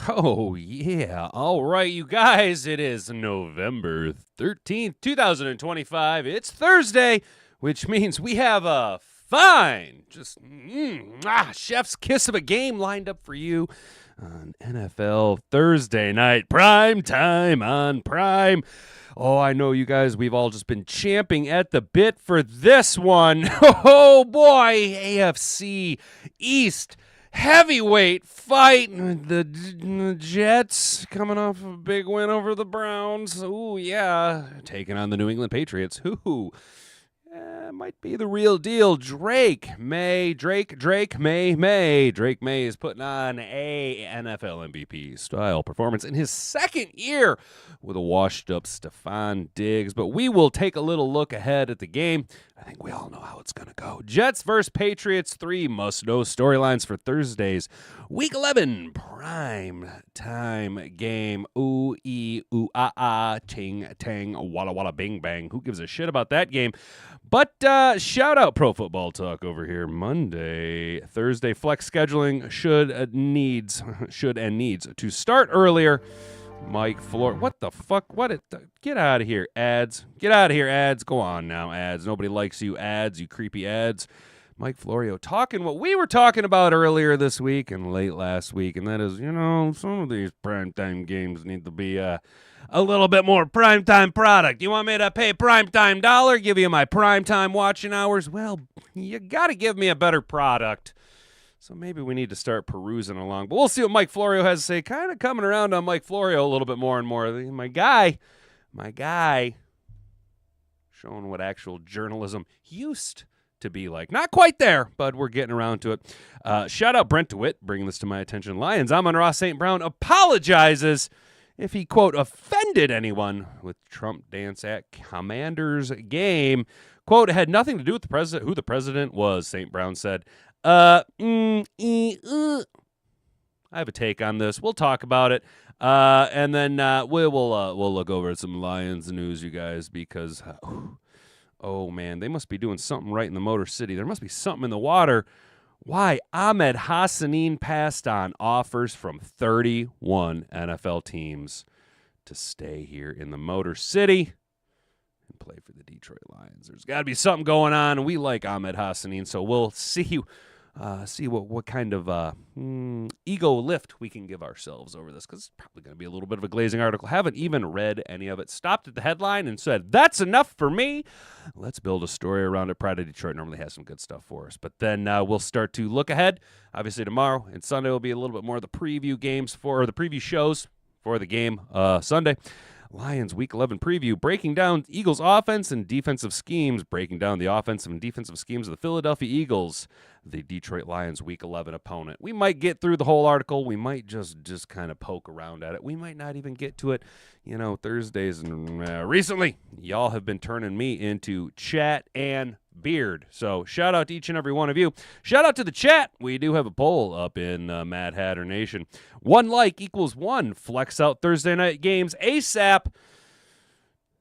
Oh, yeah. All right, you guys. It is November 13th, 2025. It's Thursday, which means we have a fine, chef's kiss of a game lined up for you on NFL Thursday night. Prime time on Prime. Oh, I know you guys, we've all just been champing at the bit for this one. Oh, boy, AFC East heavyweight fight. The Jets coming off a big win over the Browns. Ooh, yeah. Taking on the New England Patriots. Who might be the real deal. Drake May is putting on a NFL MVP style performance in his second year with a washed up Stephon Diggs. But we will take a little look ahead at the game. I think we all know how it's going to go. Jets versus Patriots, 3 must-know storylines for Thursday's Week 11 prime time game. Ooh, ooh, ting, tang, walla, walla, bing, bang. Who gives a shit about that game? But shout out Pro Football Talk over here. Monday, Thursday flex scheduling should and needs to start earlier. Mike Floor, what the fuck? Get out of here, ads. Get out of here, ads. Go on now, ads. Nobody likes you, ads, you creepy ads. Mike Florio talking what we were talking about earlier this week and late last week, and that is, some of these primetime games need to be a little bit more primetime product. You want me to pay primetime dollar, give you my primetime watching hours? Well, you got to give me a better product. So maybe we need to start perusing along. But we'll see what Mike Florio has to say. Kind of coming around on Mike Florio a little bit more and more. My guy, showing what actual journalism used to be like. Not quite there, but we're getting around to it. Shout out Brent DeWitt, bringing this to my attention. Lions, Amon-Ra St. Brown apologizes if he, quote, offended anyone with Trump dance at Commanders game. Quote, it had nothing to do with the president, who the president was, St. Brown said. I have a take on this. We'll talk about it. And then we'll look over at some Lions news, you guys, because, oh, man, they must be doing something right in the Motor City. There must be something in the water. Why? Ahmed Hassanin passed on offers from 31 NFL teams to stay here in the Motor City and play for the Detroit Lions. There's got to be something going on, and we like Ahmed Hassanin, so we'll see what kind of ego lift we can give ourselves over this, because it's probably going to be a little bit of a glazing article. Haven't even read any of it. Stopped at the headline and said, that's enough for me. Let's build a story around it. Pride of Detroit normally has some good stuff for us. But then we'll start to look ahead. Obviously tomorrow and Sunday will be a little bit more of the preview games or the preview shows for the game Sunday. Lions Week 11 preview, breaking down Eagles offense and defensive schemes, breaking down the offensive and defensive schemes of the Philadelphia Eagles, the Detroit Lions Week 11 opponent. We might get through the whole article. We might just kind of poke around at it. We might not even get to it, Thursdays. And recently, y'all have been turning me into chat and beard. So shout out to each and every one of you. Shout out to the chat. We do have a poll up in Mad Hatter Nation. 1 like equals 1 flex out Thursday night games ASAP.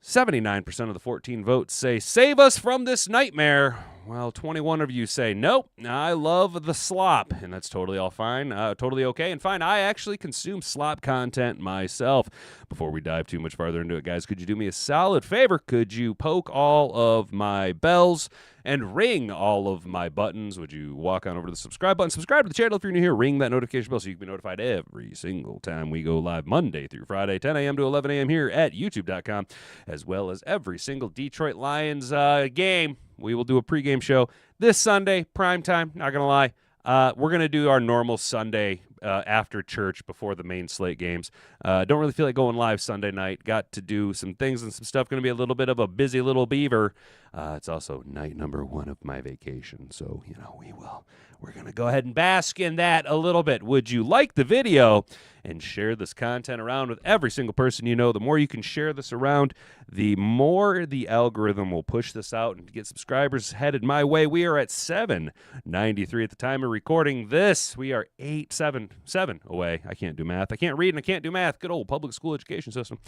79% of the 14 votes say save us from this nightmare. Well, 21 of you say nope. I love the slop, and that's totally all fine, totally okay and fine. I actually consume slop content myself. Before we dive too much farther into it, guys, could you do me a solid favor? Could you poke all of my bells and ring all of my buttons? Would you walk on over to the subscribe button, subscribe to the channel if you're new here, ring that notification bell so you can be notified every single time we go live Monday through Friday, 10 a.m. to 11 a.m. here at youtube.com, as well as every single Detroit Lions game. We will do a pregame show this Sunday, primetime, not going to lie. We're going to do our normal Sunday after church before the main slate games. Don't really feel like going live Sunday night. Got to do some things and some stuff. Going to be a little bit of a busy little beaver. It's also night number 1 of my vacation. So, we're going to go ahead and bask in that a little bit. Would you like the video and share this content around with every single person you know? The more you can share this around, the more the algorithm will push this out and get subscribers headed my way. We are at 793 at the time of recording this. We are 7 away. I can't do math. I can't read and I can't do math. Good old public school education system.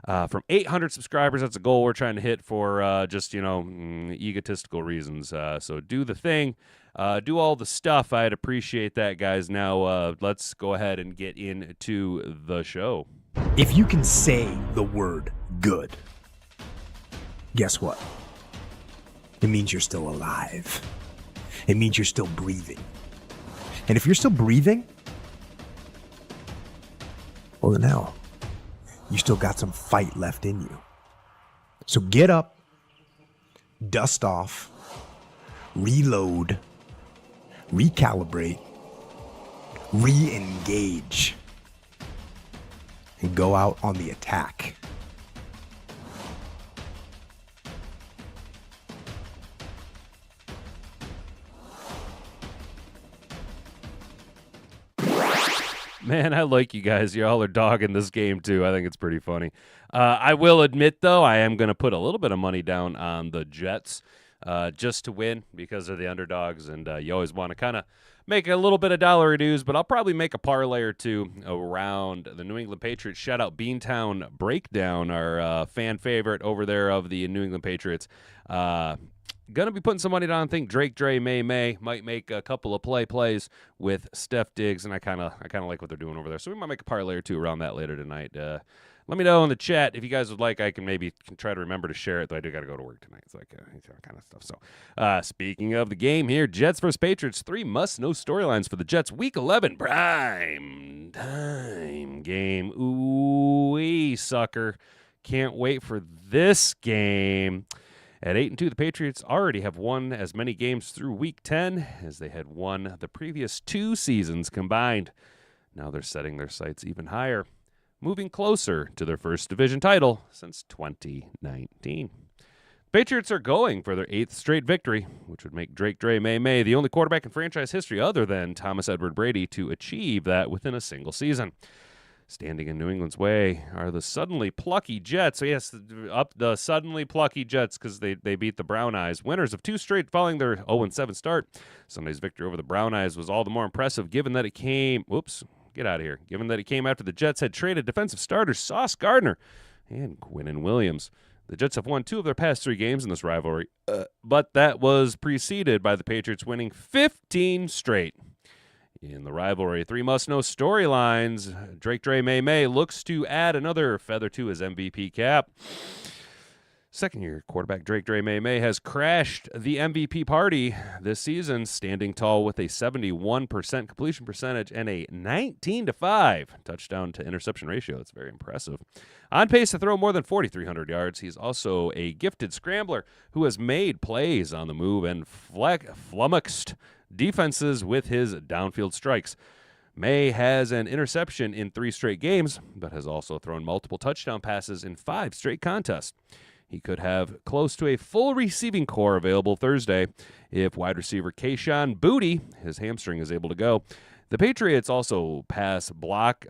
From 800 subscribers, that's a goal we're trying to hit for just, egotistical reasons. So do the thing. do all the stuff. I'd appreciate that, guys. Now, let's go ahead and get into the show. If you can say the word good, guess what? It means you're still alive. It means you're still breathing. And if you're still breathing, well, then hell, you still got some fight left in you. So get up, dust off, reload, recalibrate, re-engage, and go out on the attack. Man, I like you guys. Y'all are dogging this game, too. I think it's pretty funny. I will admit, though, I am going to put a little bit of money down on the Jets just to win because they're the underdogs, and you always want to kind of make a little bit of dollar dues, but I'll probably make a parlay or two around the New England Patriots. Shout out Beantown Breakdown, our fan favorite over there of the New England Patriots. Gonna be putting some money down. I think Drake Dre May might make a couple of plays with Steph Diggs, and I kind of like what they're doing over there. So we might make a parlay or two around that later tonight. Let me know in the chat if you guys would like. I can maybe try to remember to share it, though I do got to go to work tonight. It's like kind of stuff. So speaking of the game here, Jets versus Patriots, 3 must-know storylines for the Jets. Week 11 prime time game. Ooh-wee, sucker. Can't wait for this game. At 8-2, the Patriots already have won as many games through Week 10 as they had won the previous 2 seasons combined. Now they're setting their sights even higher, moving closer to their first division title since 2019. Patriots are going for their 8th straight victory, which would make Drake Dre May the only quarterback in franchise history other than Thomas Edward Brady to achieve that within a single season. Standing in New England's way are the suddenly plucky Jets. So yes, up the suddenly plucky Jets because they beat the Brown Eyes. Winners of 2 straight following their 0-7 start. Sunday's victory over the Brown Eyes was all the more impressive given that it came... Given that it came after the Jets had traded defensive starters Sauce Gardner and Quinnen Williams. The Jets have won 2 of their past 3 games in this rivalry, but that was preceded by the Patriots winning 15 straight. In the rivalry, 3 must-know storylines. Drake Dre May looks to add another feather to his MVP cap. Second-year quarterback Drake Dre May has crashed the MVP party this season, standing tall with a 71% completion percentage and a 19-5 touchdown-to-interception ratio. It's very impressive. On pace to throw more than 4,300 yards, he's also a gifted scrambler who has made plays on the move and flummoxed defenses with his downfield strikes. May has an interception in 3 straight games, but has also thrown multiple touchdown passes in 5 straight contests. He could have close to a full receiving core available Thursday if wide receiver Kayshon Boutte, his hamstring, is able to go. The Patriots also pass blocked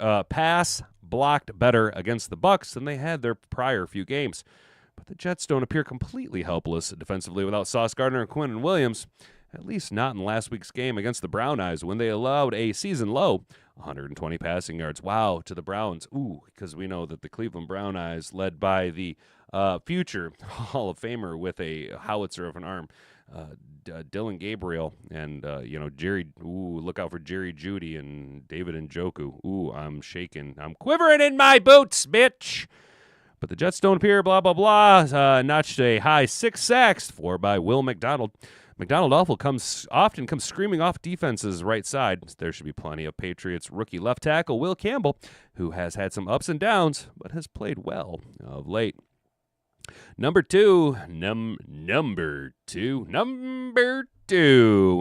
better against the Bucs than they had their prior few games. But the Jets don't appear completely helpless defensively without Sauce Gardner and Quinnen Williams. At least not in last week's game against the Brown Eyes when they allowed a season-low 120 passing yards. Wow, to the Browns. Ooh, because we know that the Cleveland Brown Eyes, led by the future Hall of Famer with a howitzer of an arm, Dylan Gabriel, and, Jerry. Ooh, look out for Jerry Jeudy and David Njoku. Ooh, I'm shaking. I'm quivering in my boots, bitch. But the Jets don't appear, blah, blah, blah. Notched a high 6 sacks, 4 by Will McDonald. McDonald often comes screaming off defense's right side. There should be plenty of Patriots rookie left tackle Will Campbell, who has had some ups and downs, but has played well of late. Number two. When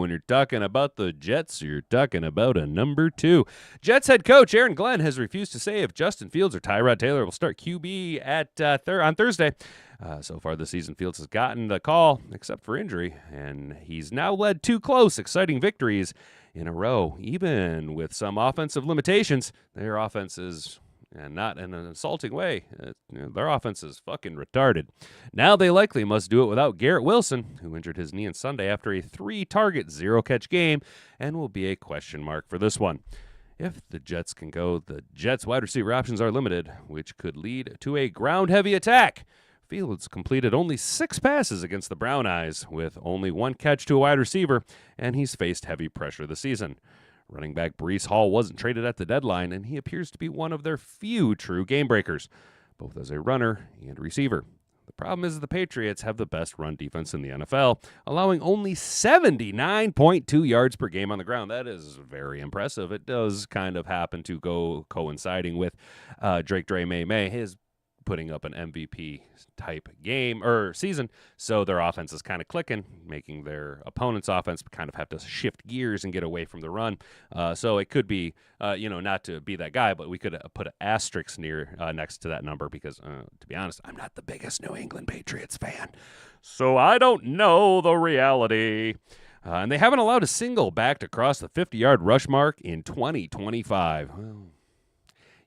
you're talking about the Jets, you're talking about a number 2. Jets head coach Aaron Glenn has refused to say if Justin Fields or Tyrod Taylor will start QB on Thursday. So far this season, Fields has gotten the call, except for injury, and he's now led 2 close, exciting victories in a row. Even with some offensive limitations, their offense is, and not in an insulting way, their offense is fucking retarded. Now they likely must do it without Garrett Wilson, who injured his knee on Sunday after a 3-target, 0-catch game, and will be a question mark for this one. If the Jets can go, the Jets' wide receiver options are limited, which could lead to a ground-heavy attack. Fields completed only 6 passes against the Brown Eyes, with only 1 catch to a wide receiver, and he's faced heavy pressure this season. Running back Breece Hall wasn't traded at the deadline, and he appears to be one of their few true game breakers, both as a runner and receiver. The problem is the Patriots have the best run defense in the NFL, allowing only 79.2 yards per game on the ground. That is very impressive. It does kind of happen to go coinciding with Drake Dre May, his putting up an MVP type game or season, so their offense is kind of clicking, making their opponent's offense kind of have to shift gears and get away from the run. So it could be, not to be that guy, but we could put an asterisk next to that number because, to be honest, I'm not the biggest New England Patriots fan, so I don't know the reality. And they haven't allowed a single back to cross the 50-yard rush mark in 2025. Well,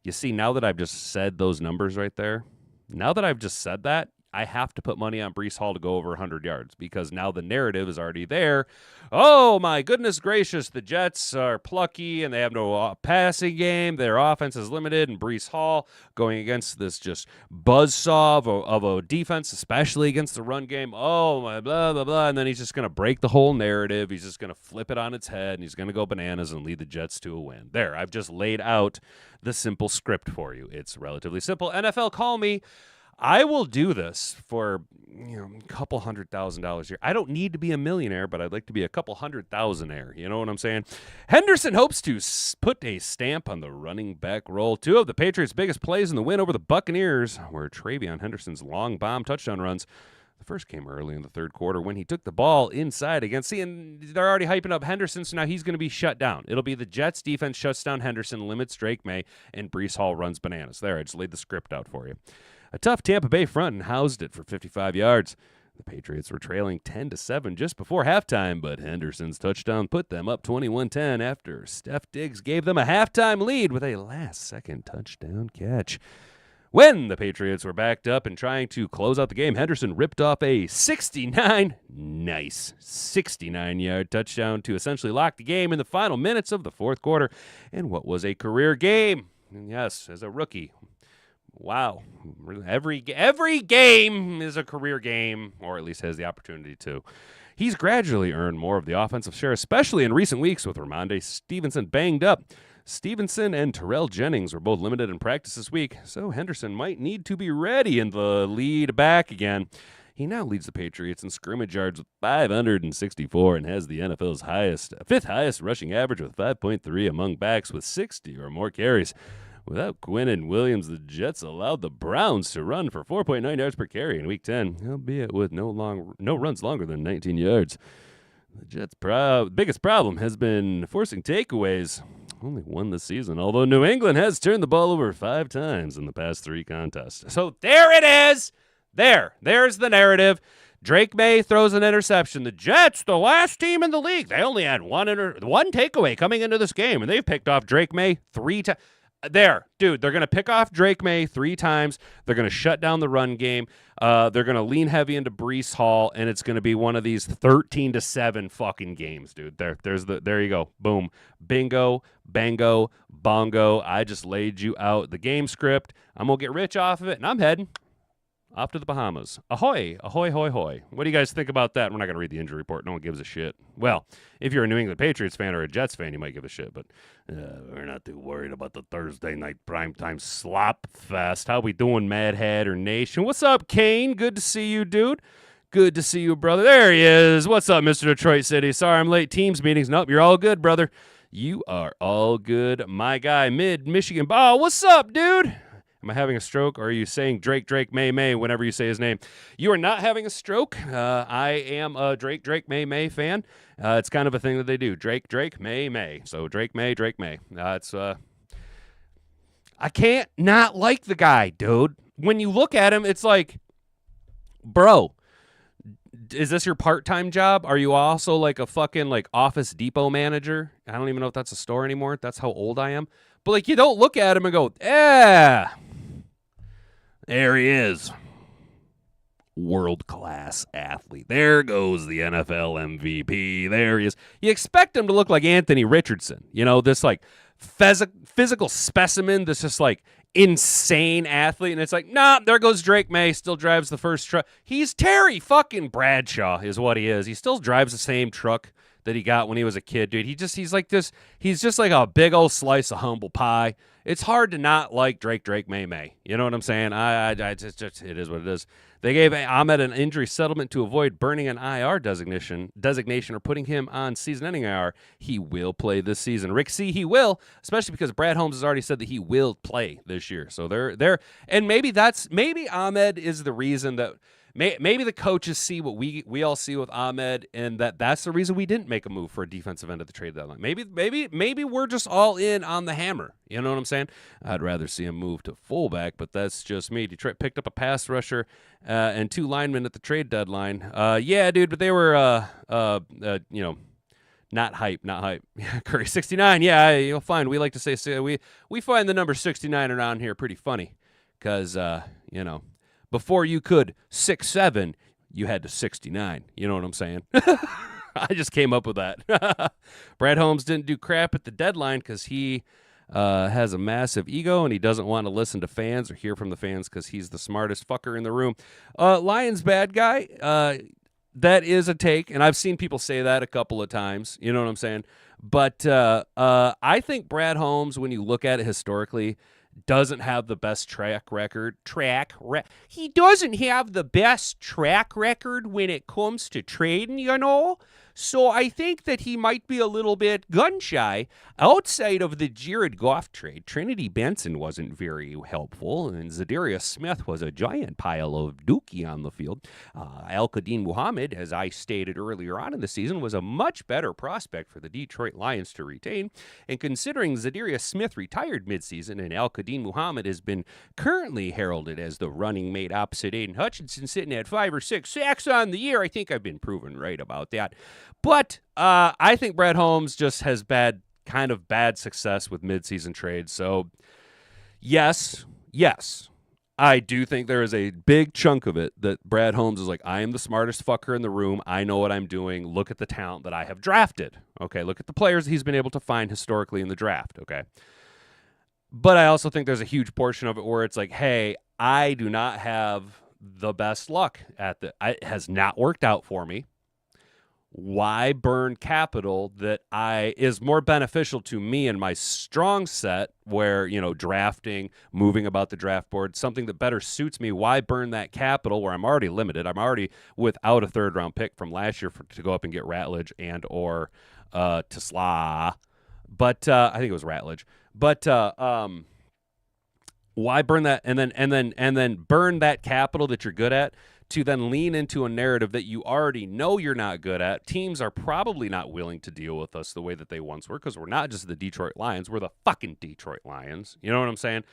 you see, now that I've just said those numbers right there, now that I've just said that, I have to put money on Breece Hall to go over 100 yards because now the narrative is already there. Oh, my goodness gracious, the Jets are plucky and they have no passing game. Their offense is limited, and Breece Hall going against this just buzzsaw of a defense, especially against the run game. Oh, my blah, blah, blah. And then he's just going to break the whole narrative. He's just going to flip it on its head, and he's going to go bananas and lead the Jets to a win. There, I've just laid out the simple script for you. It's relatively simple. NFL, call me. I will do this for a couple $100,000 a year. I don't need to be a millionaire, but I'd like to be a couple $100,000-aire. You know what I'm saying? Henderson hopes to put a stamp on the running back role. 2 of the Patriots' biggest plays in the win over the Buccaneers were Travion Henderson's long bomb touchdown runs. The first came early in the third quarter when he took the ball inside against. And they're already hyping up Henderson, so now he's going to be shut down. It'll be the Jets' defense shuts down Henderson, limits Drake May, and Breece Hall runs bananas. There, I just laid the script out for you. A tough Tampa Bay front and housed it for 55 yards. The Patriots were trailing 10-7 just before halftime, but Henderson's touchdown put them up 21-10 after Steph Diggs gave them a halftime lead with a last-second touchdown catch. When the Patriots were backed up and trying to close out the game, Henderson ripped off a 69-yard touchdown to essentially lock the game in the final minutes of the fourth quarter in what was a career game. And yes, as a rookie. Wow. Every game is a career game, or at least has the opportunity to. He's gradually earned more of the offensive share, especially in recent weeks with Ramondre Stevenson banged up. Stevenson and Terrell Jennings were both limited in practice this week, so Henderson might need to be ready in the lead back again. He now leads the Patriots in scrimmage yards with 564 and has the NFL's fifth highest rushing average with 5.3 among backs with 60 or more carries. Without Quinn and Williams, the Jets allowed the Browns to run for 4.9 yards per carry in Week 10, albeit with no runs longer than 19 yards. The Jets' biggest problem has been forcing takeaways. Only 1 this season, although New England has turned the ball over 5 times in the past 3 contests. So there it is. There's the narrative. Drake May throws an interception. The Jets, the last team in the league, they only had one takeaway coming into this game, and they've picked off Drake May 3 times. They're going to pick off Drake May 3 times. They're going to shut down the run game. They're going to lean heavy into Breece Hall, and it's going to be one of these 13-7 fucking games, dude. There you go. Boom. Bingo, bango, bongo. I just laid you out the game script. I'm going to get rich off of it, and I'm heading off to the Bahamas. Ahoy, ahoy, hoy, hoy. What do you guys think about that? We're not going to read the injury report. No one gives a shit. Well, if you're a New England Patriots fan or a Jets fan, you might give a shit, but we're not too worried about the Thursday night primetime slop fest. How we doing, Mad Hatter Nation? What's up, Kane? Good to see you, dude. Good to see you, brother. There he is. What's up, Mr. Detroit City? Sorry I'm late. Teams meetings. Nope, you're all good, brother. You are all good. My guy, Mid-Michigan. Oh, what's up, dude? Am I having a stroke, or are you saying Drake, May, whenever you say his name? You are not having a stroke. I am a Drake, May fan. It's kind of a thing that they do. Drake, May. So Drake, May. I can't not like the guy, dude. When you look at him, it's like, bro, is this your part-time job? Are you also like a fucking like Office Depot manager? I don't even know if that's a store anymore. That's how old I am. But like, you don't look at him and go, there he is. World-class athlete. There goes the NFL MVP. There he is. You expect him to look like Anthony Richardson. You know, this like physical specimen that's just like insane athlete, and it's like, nah, there goes Drake May, still drives the first truck. He's Terry fucking Bradshaw is what he is. He still drives the same truck that he got when he was a kid, dude. He's like this. He's just like a big old slice of humble pie. It's hard to not like Drake May. You know what I'm saying? I just it is what it is. They gave Ahmed an injury settlement to avoid burning an IR designation or putting him on season-ending IR. He will play this season. Rick C, he will, especially because Brad Holmes has already said that he will play this year. So they're and maybe Ahmed is the reason that maybe the coaches see what we all see with Ahmed, and that's the reason we didn't make a move for a defensive end at the trade deadline. Maybe we're just all in on the hammer. You know what I'm saying? I'd rather see him move to fullback, but that's just me. Detroit picked up a pass rusher and 2 linemen at the trade deadline. Yeah, dude, but they were not hype. Curry 69. Yeah, you'll find we like to say we find the number 69 around here pretty funny, because before you could 6'7", you had to 69. You know what I'm saying? I just came up with that. Brad Holmes didn't do crap at the deadline because he has a massive ego and he doesn't want to listen to fans or hear from the fans because he's the smartest fucker in the room. Lions bad guy. That is a take, and I've seen people say that a couple of times. You know what I'm saying? But I think Brad Holmes, when you look at it historically, doesn't have the best track record. He doesn't have the best track record when it comes to trading, So I think that he might be a little bit gun-shy. Outside of the Jared Goff trade, Trinity Benson wasn't very helpful, and Zadarius Smith was a giant pile of dookie on the field. Al-Qadim Muhammad, as I stated earlier on in the season, was a much better prospect for the Detroit Lions to retain. And considering Zadarius Smith retired midseason and Al-Qadim Muhammad has been currently heralded as the running mate opposite Aiden Hutchinson, sitting at 5 or 6 sacks on the year, I think I've been proven right about that. But I think Brad Holmes just has bad success with midseason trades. So, yes, I do think there is a big chunk of it that Brad Holmes is like, I am the smartest fucker in the room. I know what I'm doing. Look at the talent that I have drafted. Okay, look at the players he's been able to find historically in the draft. Okay. But I also think there's a huge portion of it where it's like, hey, I do not have the best luck it has not worked out for me. Why burn capital that is more beneficial to me and my strong set where, drafting, moving about the draft board, something that better suits me? Why burn that capital where I'm already limited? I'm already without a 3rd-round pick from last year to go up and get Ratledge and or Tesla. But I think it was Ratledge. But why burn that and then burn that capital that you're good at to then lean into a narrative that you already know you're not good at? Teams are probably not willing to deal with us the way that they once were, because we're not just the Detroit Lions. We're the fucking Detroit Lions. You know what I'm saying?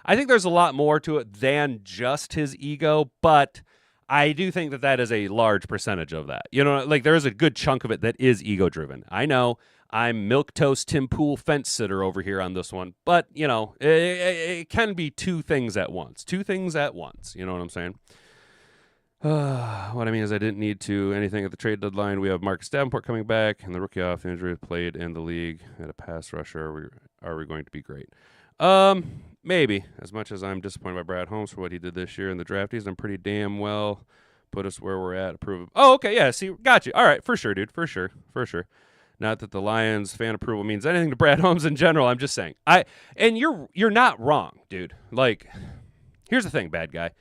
I think there's a lot more to it than just his ego, but I do think that is a large percentage of that. There is a good chunk of it that is ego-driven. I know I'm milquetoast Tim Pool fence sitter over here on this one, but, it can be two things at once. You know what I'm saying? What I mean is I didn't need to anything at the trade deadline. We have Marcus Davenport coming back, and the rookie off injury played in the league at a pass rusher. Are we going to be great? Maybe. As much as I'm disappointed by Brad Holmes for what he did this year in the draft, he's done pretty damn well. Put us where we're at. Approve. Oh, okay, yeah. See, got you. All right, for sure, dude. For sure. Not that the Lions fan approval means anything to Brad Holmes in general. I'm just saying. And you're not wrong, dude. Like, here's the thing, bad guy.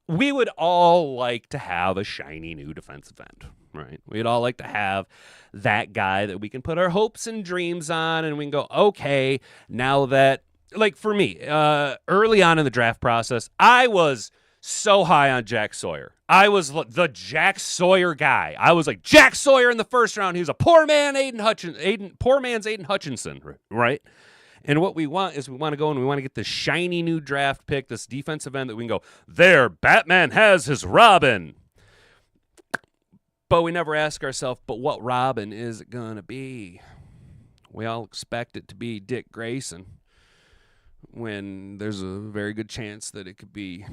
We would all like to have a shiny new defensive end, right? We'd all like to have that guy that we can put our hopes and dreams on, and we can go, okay, now that, like for me, early on in the draft process, I was so high on Jack Sawyer. I was the Jack Sawyer guy. I was like, Jack Sawyer in the first round. He was a poor man's Aiden Hutchinson, right? And what we want is we want to go and we want to get this shiny new draft pick, this defensive end that we can go, there, Batman has his Robin. But we never ask ourselves, but what Robin is it going to be? We all expect it to be Dick Grayson when there's a very good chance that it could be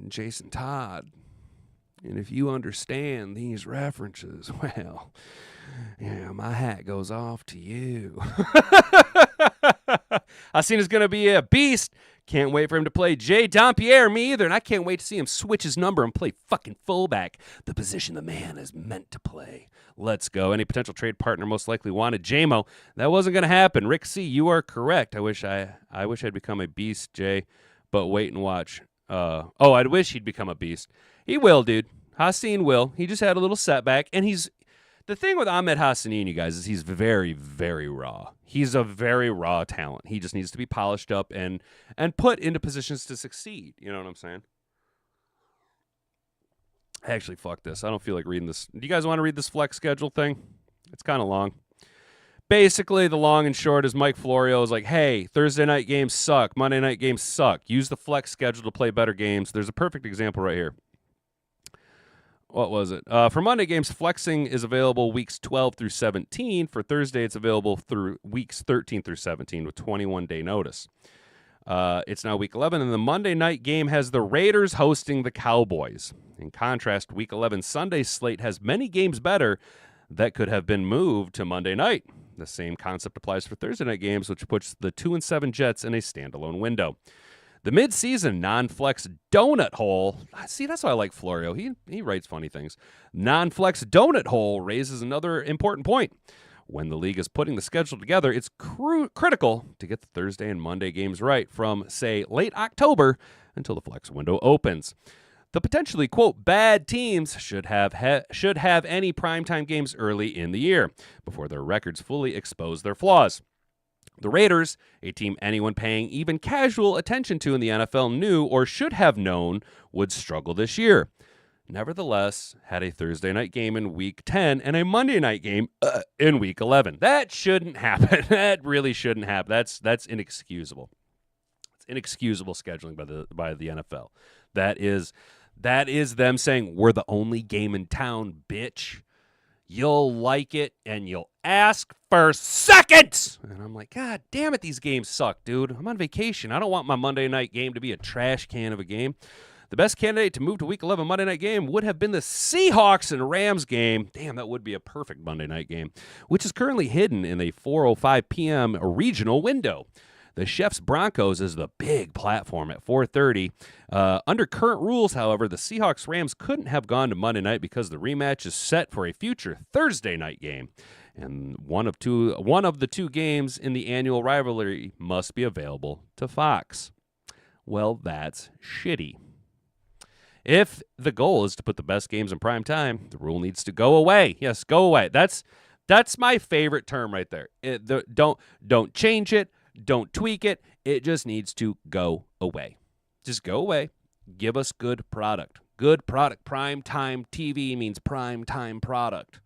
Jason Todd. And if you understand these references, well, yeah, my hat goes off to you. Hassan is going to be a beast. Can't wait for him to play Jay Dompierre, me either, and I can't wait to see him switch his number and play fucking fullback, the position the man is meant to play. Let's go. Any potential trade partner most likely wanted JMO. That wasn't going to happen. Rick C., you are correct. I wish I'd become a beast, Jay, but wait and watch. I'd wish he'd become a beast. He will, dude. Hassan will. He just had a little setback, and the thing with Ahmed Hassanin, you guys, is he's very, very raw. He's a very raw talent. He just needs to be polished up and put into positions to succeed. You know what I'm saying? Actually, fuck this. I don't feel like reading this. Do you guys want to read this flex schedule thing? It's kind of long. Basically, the long and short is Mike Florio is like, hey, Thursday night games suck. Monday night games suck. Use the flex schedule to play better games. There's a perfect example right here. What was it? For Monday games, flexing is available weeks 12 through 17. For Thursday, it's available through weeks 13 through 17 with 21-day notice. It's now week 11, and the Monday night game has the Raiders hosting the Cowboys. In contrast, week 11 Sunday slate has many games better that could have been moved to Monday night. The same concept applies for Thursday night games, which puts the 2-7 Jets in a standalone window. The mid-season non-flex donut hole. See, that's why I like Florio. He writes funny things. Non-flex donut hole raises another important point. When the league is putting the schedule together, it's critical to get the Thursday and Monday games right from, say, late October until the flex window opens. The potentially, quote, bad teams should have any primetime games early in the year before their records fully expose their flaws. The Raiders, a team anyone paying even casual attention to in the NFL knew or should have known would struggle this year, nevertheless had a Thursday night game in Week 10 and a Monday night game in Week 11. That shouldn't happen. That really shouldn't happen. That's inexcusable. It's inexcusable scheduling by the NFL. That is them saying, we're the only game in town, bitch. You'll like it, and you'll ask for seconds. And I'm like, God damn it, these games suck, dude. I'm on vacation. I don't want my Monday night game to be a trash can of a game. The best candidate to move to Week 11 Monday night game would have been the Seahawks and Rams game. Damn, that would be a perfect Monday night game, which is currently hidden in a 4:05 p.m. regional window. The Chefs Broncos is the big platform at 4:30. Under current rules, however, the Seahawks Rams couldn't have gone to Monday night because the rematch is set for a future Thursday night game, and one of the two games in the annual rivalry must be available to Fox. Well, that's shitty. If the goal is to put the best games in prime time, the rule needs to go away. Yes, go away. That's my favorite term right there. Don't change it. Don't tweak it. It just needs to go away. Just go away. Give us good product. Good product. Prime time TV means prime time product.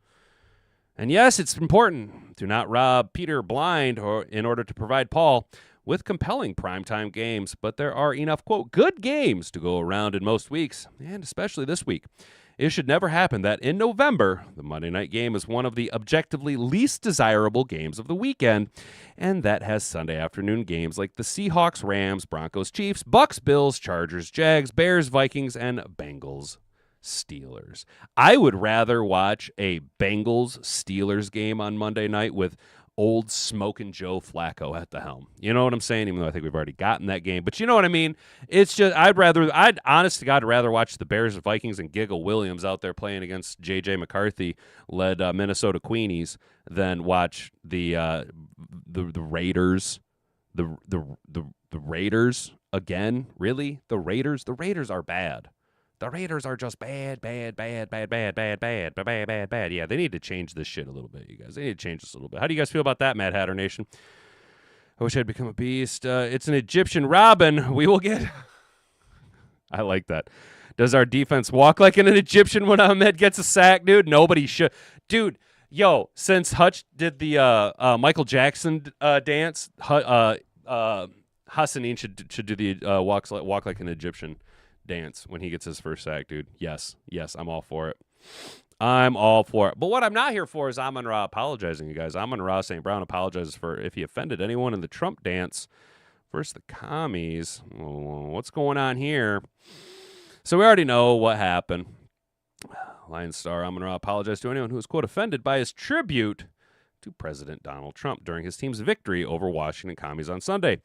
And yes, it's important to not rob Peter blind in order to provide Paul with compelling primetime games, but there are enough, quote, good games to go around in most weeks, and especially this week. It should never happen that in November, the Monday night game is one of the objectively least desirable games of the weekend, and that has Sunday afternoon games like the Seahawks, Rams, Broncos, Chiefs, Bucks, Bills, Chargers, Jags, Bears, Vikings, and Bengals, Steelers. I would rather watch a Bengals-Steelers game on Monday night with old smoking Joe Flacco at the helm. You know what I'm saying? Even though I think we've already gotten that game. But you know what I mean? It's just, I'd honest to God rather watch the Bears, Vikings, and Giggle Williams out there playing against J.J. McCarthy-led Minnesota Queenies than watch the Raiders. The Raiders again? Really? The Raiders? The Raiders are bad. The Raiders are just bad. Yeah, they need to change this shit a little bit, you guys. They need to change this a little bit. How do you guys feel about that, Mad Hatter Nation? I wish I'd become a beast. It's an Egyptian Robin. We will get... I like that. Does our defense walk like an Egyptian when Ahmed gets a sack, dude? Nobody should. Dude, yo, since Hutch did the Michael Jackson dance, Hassanin should do the walk like an Egyptian dance when he gets his first sack, dude. Yes, I'm all for it. I'm all for it. But what I'm not here for is Amon-Ra apologizing, you guys. Amon-Ra St. Brown apologizes for if he offended anyone in the Trump dance versus the commies. What's going on here? So we already know what happened. Lion Star Amon-Ra apologized to anyone who was, quote, offended by his tribute to President Donald Trump during his team's victory over Washington Commies on Sunday.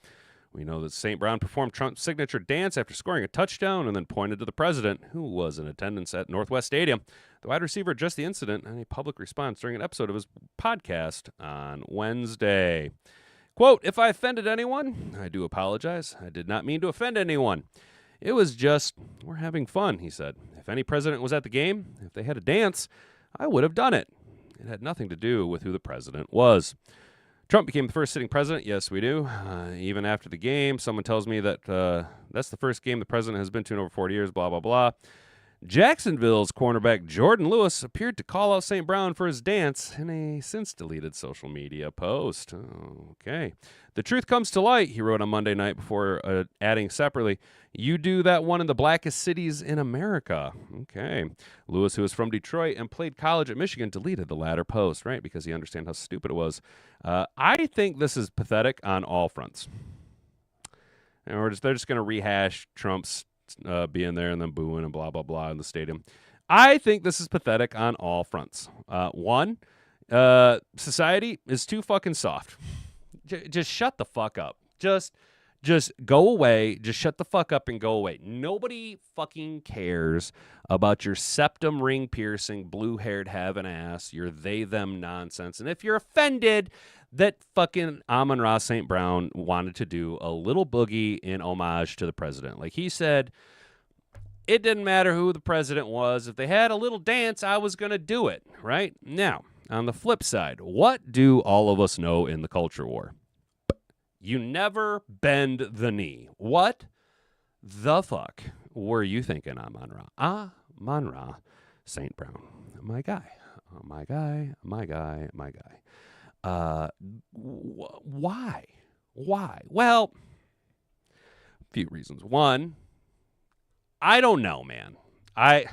We know that St. Brown performed Trump's signature dance after scoring a touchdown and then pointed to the president, who was in attendance at Northwest Stadium. The wide receiver addressed the incident in a public response during an episode of his podcast on Wednesday. Quote, "If I offended anyone, I do apologize. I did not mean to offend anyone. It was just, we're having fun," he said. "If any president was at the game, if they had a dance, I would have done it. It had nothing to do with who the president was." Trump became the first sitting president. Yes, we do. Even after the game, someone tells me that that's the first game the president has been to in over 40 years, blah, blah, blah. Jacksonville's cornerback Jordan Lewis appeared to call out St. Brown for his dance in a since-deleted social media post. Okay. "The truth comes to light," he wrote on Monday night before adding separately, "You do that one in the blackest cities in America." Okay. Lewis, who is from Detroit and played college at Michigan, deleted the latter post, right, because he understands how stupid it was. I think this is pathetic on all fronts. And they're just going to rehash Trump's being there and then booing and blah, blah, blah in the stadium. I think this is pathetic on all fronts. One, society is too fucking soft. Just shut the fuck up. Just go away. Just shut the fuck up and go away. Nobody fucking cares about your septum ring piercing, blue-haired having ass, your they-them nonsense. And if you're offended that fucking Amon-Ra St. Brown wanted to do a little boogie in homage to the president. Like he said, it didn't matter who the president was. If they had a little dance, I was going to do it, right? Now, on the flip side, what do all of us know in the culture war? You never bend the knee. What the fuck were you thinking, Amon-Ra? Amon-Ra St. Brown. My guy. My guy. My guy. My guy. Why? Well, a few reasons. One, I don't know, man. I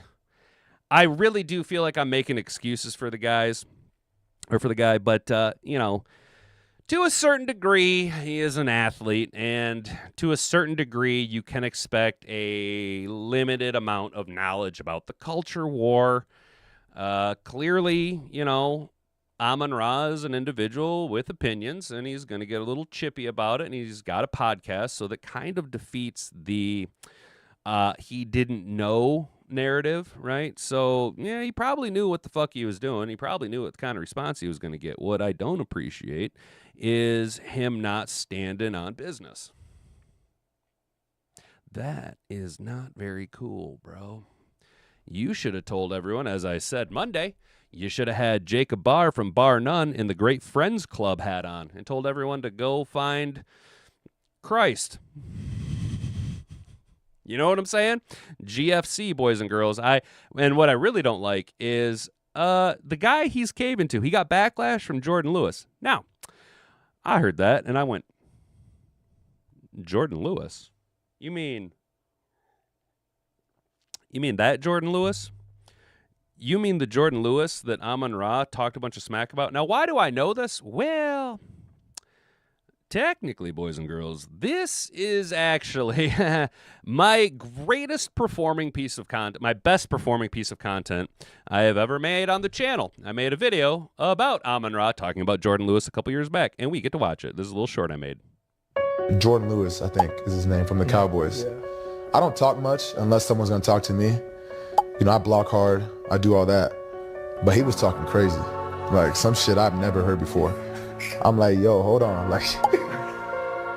really do feel like I'm making excuses for the guy, but to a certain degree, he is an athlete, and to a certain degree, you can expect a limited amount of knowledge about the culture war. Clearly, Amon-Ra is an individual with opinions, and he's going to get a little chippy about it, and he's got a podcast, so that kind of defeats the he didn't know narrative, right? So, yeah, he probably knew what the fuck he was doing. He probably knew what kind of response he was going to get. What I don't appreciate is him not standing on business. That is not very cool, bro. You should have told everyone, as I said Monday, you should have had Jacob Barr from Bar None in the Great Friends Club hat on and told everyone to go find Christ. You know what I'm saying? GFC, boys and girls. And what I really don't like is the guy he's caving to. He got backlash from Jordan Lewis. Now, I heard that, and I went, Jordan Lewis? You mean that Jordan Lewis? You mean the Jordan Lewis that Amon-Ra talked a bunch of smack about? Now, why do I know this? Well, technically, boys and girls, this is actually my greatest performing piece of content, my best performing piece of content I have ever made on the channel. I made a video about Amon-Ra talking about Jordan Lewis a couple years back, and we get to watch it. This is a little short I made. Jordan Lewis, I think, is his name, from the Cowboys. Yeah. I don't talk much unless someone's going to talk to me. I block hard. I do all that. But he was talking crazy. Like, some shit I've never heard before. I'm like, yo, hold on. Like,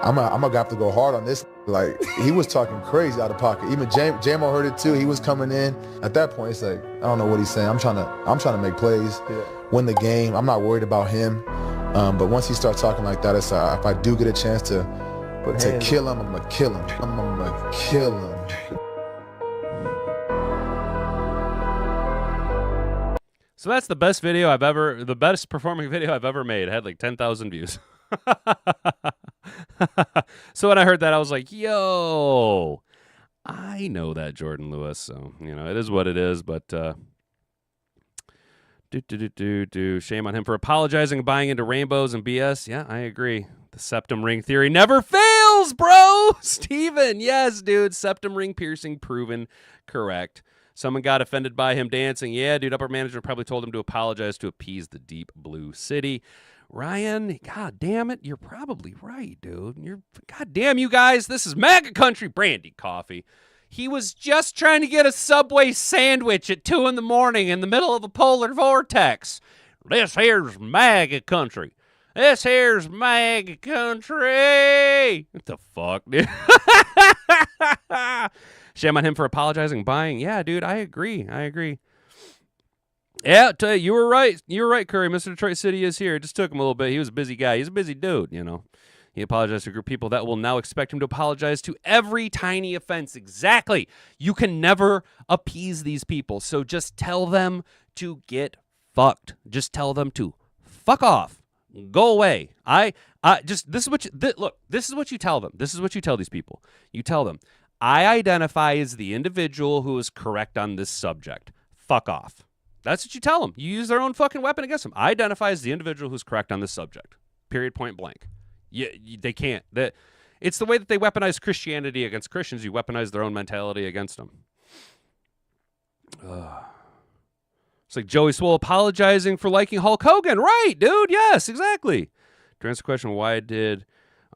I'm going to have to go hard on this. Like, he was talking crazy out of pocket. Even J-Mo heard it too. He was coming in. At that point, it's like, I don't know what he's saying. I'm trying to make plays, win the game. I'm not worried about him. But once he starts talking like that, it's if I do get a chance to kill him, I'm going to kill him. I'm going to kill him. So that's the best performing video I've ever made. It had like 10,000 views. So when I heard that, I was like, yo, I know that Jordan Lewis. So, it is what it is, but shame on him for apologizing and buying into rainbows and BS. Yeah, I agree. The septum ring theory never fails, bro. Steven, yes, dude. Septum ring piercing proven correct. Someone got offended by him dancing. Yeah, dude, upper management probably told him to apologize to appease the deep blue city. Ryan, God damn it, you're probably right, dude. God damn you guys, this is MAGA country. Brandy coffee. He was just trying to get a Subway sandwich at 2 a.m. in the middle of a polar vortex. This here's MAGA country. This here's MAGA country. What the fuck, dude? Shame on him for apologizing, buying. Yeah, dude, I agree. Yeah, I'll tell you, you were right. You were right, Curry. Mr. Detroit City is here. It just took him a little bit. He was a busy guy. He's a busy dude, you know. He apologized to a group of people that will now expect him to apologize to every tiny offense. Exactly. You can never appease these people. So just tell them to get fucked. Just tell them to fuck off. Go away. This is what you tell them. This is what you tell these people. You tell them, I identify as the individual who is correct on this subject. Fuck off. That's what you tell them. You use their own fucking weapon against them. I identify as the individual who's correct on this subject. Period, point blank. They can't. It's the way that they weaponize Christianity against Christians. You weaponize their own mentality against them. It's like Joey Swole apologizing for liking Hulk Hogan. Right, dude. Yes, exactly. To answer the question, why did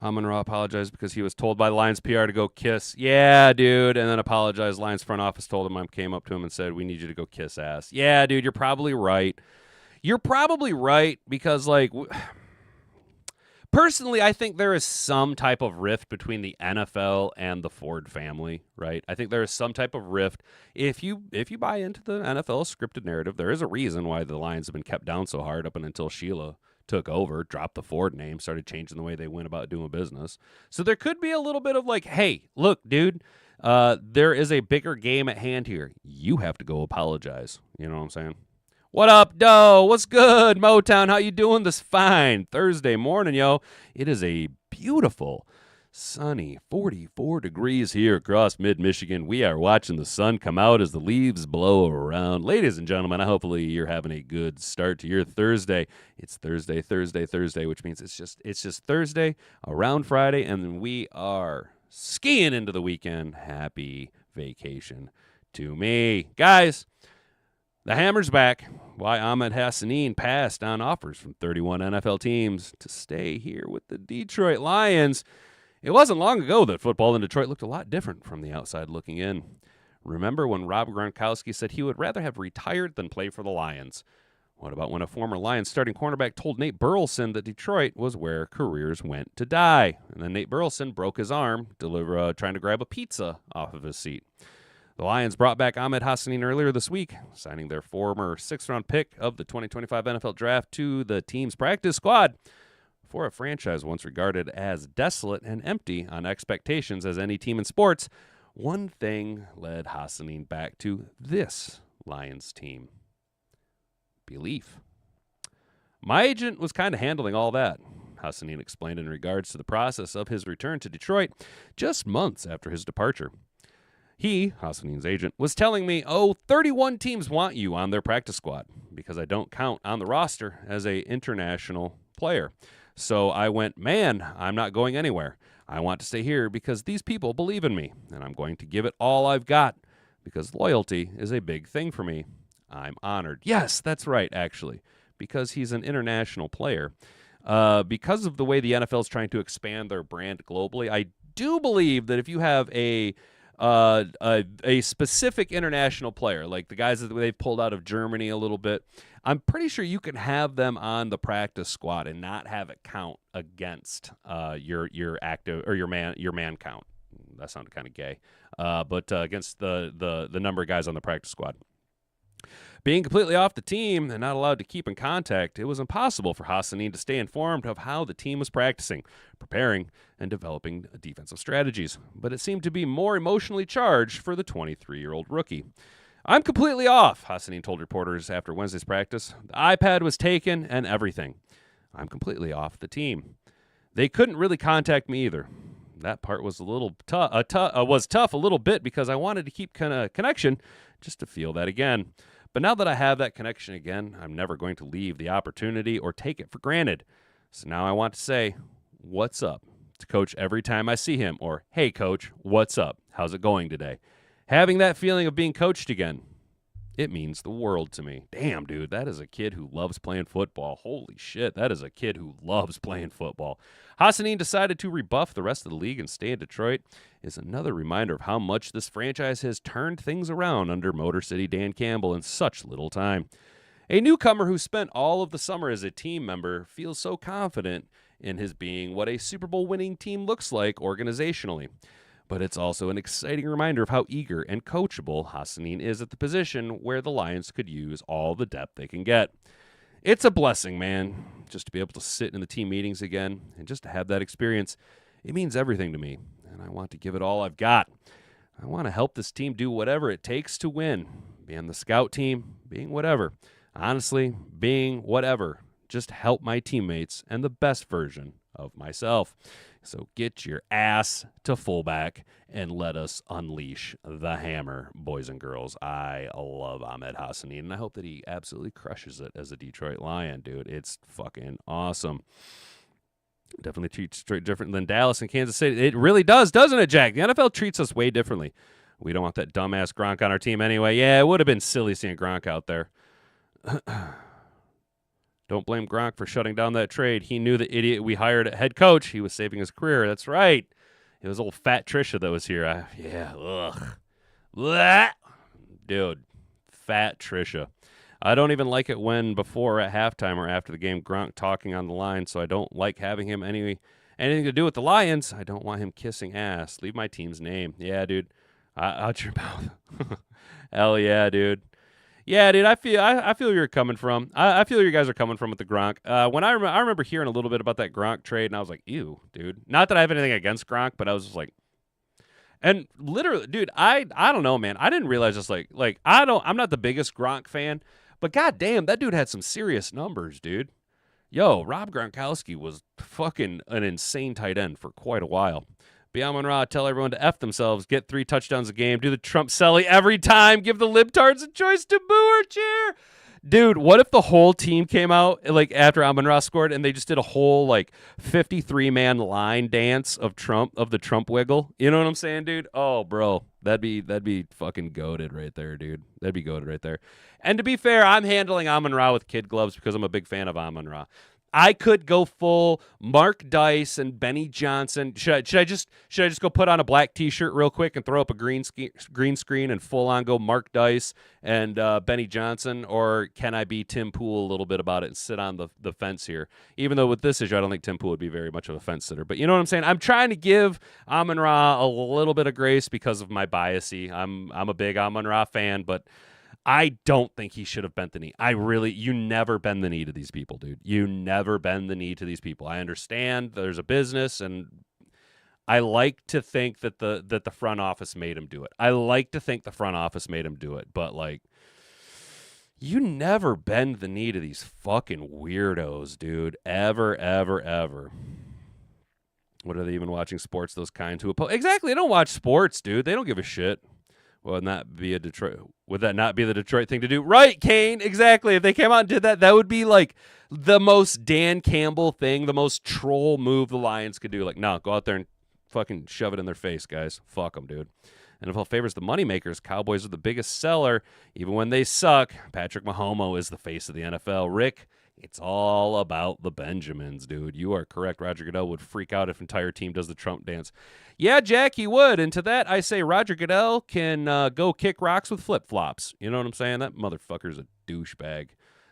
Amon-Ra apologize? Because he was told by Lions PR to go kiss. Yeah, dude. And then apologized. Lions front office told him, came up to him and said, we need you to go kiss ass. Yeah, dude, you're probably right. You're probably right because, like, personally, I think there is some type of rift between the NFL and the Ford family, right? I think there is some type of rift. If you buy into the NFL scripted narrative, there is a reason why the Lions have been kept down so hard up until Sheila took over, dropped the Ford name, started changing the way they went about doing business. So there could be a little bit of like, hey, look, dude, there is a bigger game at hand here. You have to go apologize. You know what I'm saying? What up, Doe? What's good, Motown? How you doing this fine Thursday morning, yo? It is a beautiful, sunny 44 degrees here across mid-Michigan. We are watching the sun come out as the leaves blow around. Ladies and gentlemen, hopefully you're having a good start to your Thursday. It's Thursday, which means it's just Thursday, around Friday, and then we are skiing into the weekend. Happy vacation to me. Guys, the hammer's back. Why Amon-Ra St passed on offers from 31 NFL teams to stay here with the Detroit Lions. It wasn't long ago that football in Detroit looked a lot different from the outside looking in. Remember when Rob Gronkowski said he would rather have retired than play for the Lions? What about when a former Lions starting cornerback told Nate Burleson that Detroit was where careers went to die? And then Nate Burleson broke his arm trying to grab a pizza off of his seat. The Lions brought back Amon-Ra St earlier this week, signing their former 6th-round pick of the 2025 NFL Draft to the team's practice squad. For a franchise once regarded as desolate and empty on expectations as any team in sports, one thing led Hassanin back to this Lions team: belief. My agent was kind of handling all that, Hassanin explained in regards to the process of his return to Detroit just months after his departure. He, Hassanin's agent, was telling me, 31 teams want you on their practice squad because I don't count on the roster as an international player. So I went, man, I'm not going anywhere. I want to stay here because these people believe in me, and I'm going to give it all I've got because loyalty is a big thing for me. I'm honored. Yes, that's right, actually, because he's an international player. Because of the way the NFL is trying to expand their brand globally, I do believe that if you have a specific international player, like the guys that they've pulled out of Germany a little bit, I'm pretty sure you can have them on the practice squad and not have it count against your active or your man count. That sounded kind of gay, but against the number of guys on the practice squad. Being completely off the team and not allowed to keep in contact, it was impossible for Hassanin to stay informed of how the team was practicing, preparing, and developing defensive strategies. But it seemed to be more emotionally charged for the 23-year-old rookie. I'm completely off, Hassanin told reporters after Wednesday's practice. The iPad was taken and everything. I'm completely off the team. They couldn't really contact me either. That part was a little tough a little bit because I wanted to keep kind of connection just to feel that again. But now that I have that connection again, I'm never going to leave the opportunity or take it for granted. So now I want to say, what's up, to Coach every time I see him, or, hey, Coach, what's up? How's it going today? Having that feeling of being coached again. It means the world to me. Damn, dude, that is a kid who loves playing football. Holy shit, that is a kid who loves playing football. Hassanin decided to rebuff the rest of the league and stay in Detroit is another reminder of how much this franchise has turned things around under Motor City Dan Campbell in such little time. A newcomer who spent all of the summer as a team member feels so confident in his being what a Super Bowl winning team looks like organizationally. But it's also an exciting reminder of how eager and coachable Hassanin is at the position where the Lions could use all the depth they can get. It's a blessing, man, just to be able to sit in the team meetings again and just to have that experience. It means everything to me, and I want to give it all I've got. I want to help this team do whatever it takes to win, being the scout team, being whatever. Honestly, being whatever. Just help my teammates and the best version of myself. So get your ass to fullback and let us unleash the hammer, boys and girls. I love Ahmed Hassanin, and I hope that he absolutely crushes it as a Detroit Lion, dude. It's fucking awesome. Definitely treats Detroit different than Dallas and Kansas City. It really does, doesn't it, Jack? The NFL treats us way differently. We don't want that dumbass Gronk on our team anyway. Yeah, it would have been silly seeing Gronk out there. Don't blame Gronk for shutting down that trade. He knew the idiot we hired at head coach. He was saving his career. That's right. It was old fat Trisha that was here. Ugh. Blah. Dude, fat Trisha. I don't even like it when before at halftime or after the game Gronk talking on the line, so I don't like having him anything to do with the Lions. I don't want him kissing ass. Leave my team's name. Yeah, dude. Out your mouth. Hell yeah, dude. Yeah, dude, I feel where you're coming from. I feel where you guys are coming from with the Gronk. When I remember hearing a little bit about that Gronk trade, and I was like, ew, dude. Not that I have anything against Gronk, but I was just like, and literally, dude, I don't know, man. I didn't realize just I'm not the biggest Gronk fan, but goddamn, that dude had some serious numbers, dude. Yo, Rob Gronkowski was fucking an insane tight end for quite a while. Be Amon-Ra, tell everyone to F themselves, get 3 touchdowns a game, do the Trump Selly every time, give the libtards a choice to boo or cheer. Dude, what if the whole team came out like after Amon-Ra scored and they just did a whole like 53-man line dance of the Trump wiggle? You know what I'm saying, dude? Oh, bro, that'd be fucking goated right there, dude. That'd be goated right there. And to be fair, I'm handling Amon-Ra with kid gloves because I'm a big fan of Amon-Ra. I could go full Mark Dice and Benny Johnson. Should I just go put on a black T-shirt real quick and throw up a green screen and full on go Mark Dice and Benny Johnson, or can I be Tim Pool a little bit about it and sit on the fence here? Even though with this issue, I don't think Tim Pool would be very much of a fence sitter. But you know what I'm saying? I'm trying to give Amon-Ra a little bit of grace because of my biasy. I'm a big Amon-Ra fan, but I don't think he should have bent the knee. You never bend the knee to these people, dude. You never bend the knee to these people. I understand there's a business, and I like to think that the front office made him do it. But like, you never bend the knee to these fucking weirdos, dude. Ever, ever, ever. What are they even watching sports? Those kind who oppose? Exactly. They don't watch sports, dude. They don't give a shit. Would that not be the Detroit thing to do? Right, Kane, exactly. If they came out and did that, that would be like the most Dan Campbell thing, the most troll move the Lions could do. Like, no, go out there and fucking shove it in their face, guys. Fuck them, dude. NFL favors the moneymakers. Cowboys are the biggest seller. Even when they suck, Patrick Mahomes is the face of the NFL. Rick, it's all about the Benjamins, dude. You are correct. Roger Goodell would freak out if entire team does the Trump dance. Yeah, Jack, he would. And to that, I say Roger Goodell can go kick rocks with flip-flops. You know what I'm saying? That motherfucker's a douchebag.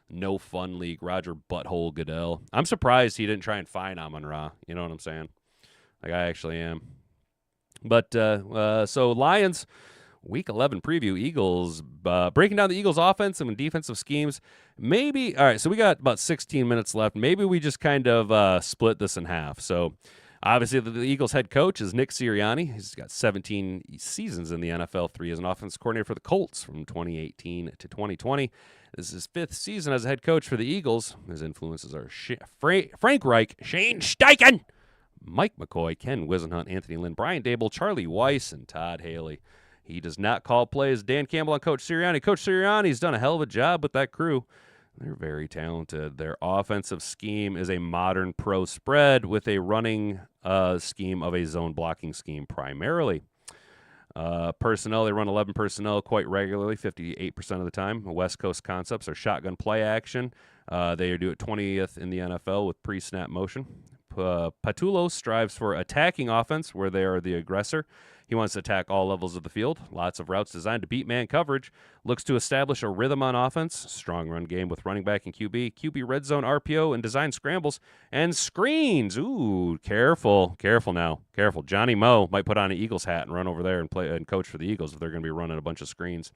No fun league. Roger Butthole Goodell. I'm surprised he didn't try and fine Amon-Ra. You know what I'm saying? Like, I actually am. But, so Lions, Week 11 preview, Eagles, breaking down the Eagles' offensive and defensive schemes. Maybe, all right, so we got about 16 minutes left. Maybe we just kind of split this in half. So, obviously, the Eagles' head coach is Nick Sirianni. He's got 17 seasons in the NFL, 3 as an offense coordinator for the Colts from 2018 to 2020. This is his 5th season as a head coach for the Eagles. His influences are Frank Reich, Shane Steichen, Mike McCoy, Ken Wisenhunt, Anthony Lynn, Brian Dable, Charlie Weiss, and Todd Haley. He does not call plays. Dan Campbell and Coach Sirianni. Coach Sirianni's done a hell of a job with that crew. They're very talented. Their offensive scheme is a modern pro spread with a running scheme of a zone blocking scheme primarily. Personnel, they run 11 personnel quite regularly, 58% of the time. West Coast concepts are shotgun play action. They do it 20th in the NFL with pre-snap motion. Patulo strives for attacking offense where they are the aggressor. He wants to attack all levels of the field. Lots of routes designed to beat man coverage. Looks to establish a rhythm on offense. Strong run game with running back and QB. QB red zone RPO and design scrambles and screens. Ooh, careful now. Careful. Johnny Moe might put on an Eagles hat and run over there and play and coach for the Eagles if they're going to be running a bunch of screens.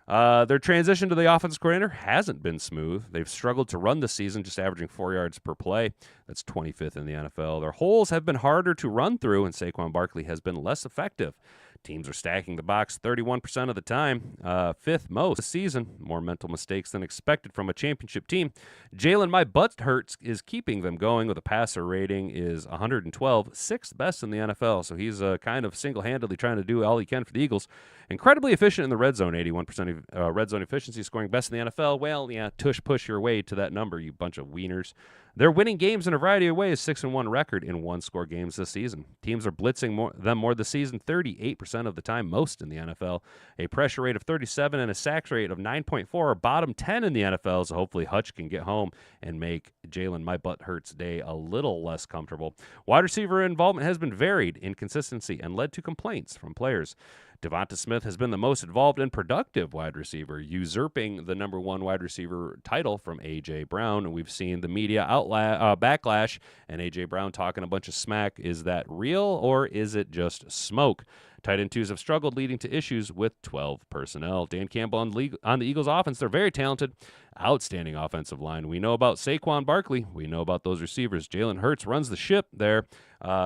Their transition to the offensive coordinator hasn't been smooth. They've struggled to run this season, just averaging 4 yards per play. That's 25th in the NFL. Their holes have been harder to run through, and Saquon Barkley has been less effective. Teams are stacking the box 31% of the time, fifth most this season. More mental mistakes than expected from a championship team. Jalen My Butt Hurts is keeping them going with a passer rating is 112, sixth best in the NFL. So he's kind of single-handedly trying to do all he can for the Eagles. Incredibly efficient in the red zone, 81% of red zone efficiency, scoring best in the NFL. Well, yeah, push your way to that number, you bunch of wieners. They're winning games in a variety of ways, 6-1 record in one-score games this season. Teams are blitzing them more this season, 38% of the time, most in the NFL. A pressure rate of 37 and a sack rate of 9.4 are bottom 10 in the NFL, so hopefully Hutch can get home and make Jalen My Butt Hurts day a little less comfortable. Wide receiver involvement has been varied, inconsistency, and led to complaints from players. Devonta Smith has been the most involved and productive wide receiver, usurping the number one wide receiver title from A.J. Brown. And we've seen the media backlash and A.J. Brown talking a bunch of smack. Is that real or is it just smoke? Tight end twos have struggled, leading to issues with 12 personnel. Dan Campbell on the Eagles offense, they're very talented, outstanding offensive line. We know about Saquon Barkley. We know about those receivers. Jalen Hurts runs the ship there.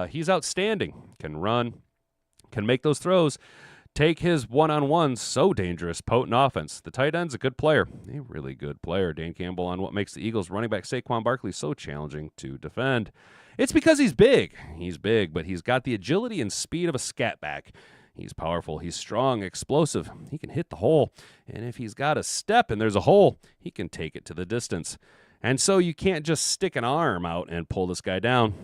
He's outstanding, can run, can make those throws. Take his one-on-ones, so dangerous, potent offense. The tight end's a good player, a really good player. Dan Campbell on what makes the Eagles running back Saquon Barkley so challenging to defend. It's because he's big. He's big, but he's got the agility and speed of a scat back. He's powerful. He's strong, explosive. He can hit the hole. And if he's got a step and there's a hole, he can take it to the distance. And so you can't just stick an arm out and pull this guy down.